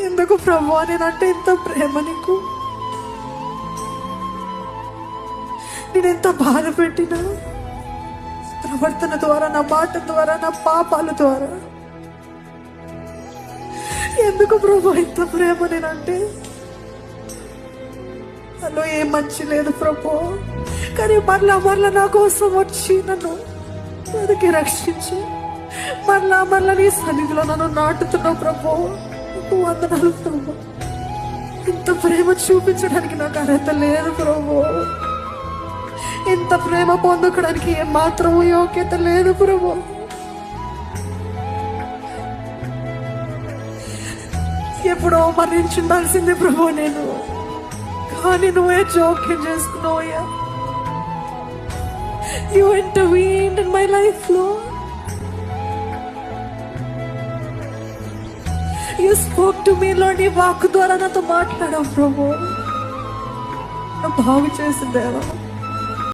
ఎందుకు ప్రభువా నేనంటే ఇంత ప్రేమ నీకు? నేనెంత బాధ పెట్టినా ప్రవర్తన ద్వారా, నా మాట ద్వారా, నా పాపాల ద్వారా, ఎందుకు ప్రభు ఇంత ప్రేమ నేనంటే? నాలో ఏ మంచి లేదు ప్రభు, కానీ మరలా నా కోసం వచ్చి నన్ను వెతికి రక్షించి మరలా నీ సన్నిధిలో నన్ను నాటుతున్నావు ప్రభు. వందనాలు ప్రభు. ఇంత ప్రేమ చూపించడానికి నాకు అర్హత లేదు ప్రభు. ఇంత ప్రేమ పొందుకోవడానికి ఏమాత్రము యోగ్యత లేదు ప్రభు. ఎప్పుడో మరణించుండాల్సిందే ప్రభు నేను, కానీ నువ్వే జోక్యం చేసుకున్నావయ్యా. You intervened in my life, Lord. You spoke to me, Lord. నీ వాక్కు ద్వారా నాతో మాట్లాడావు ప్రభు. నా బాగు చేసిన దేవా.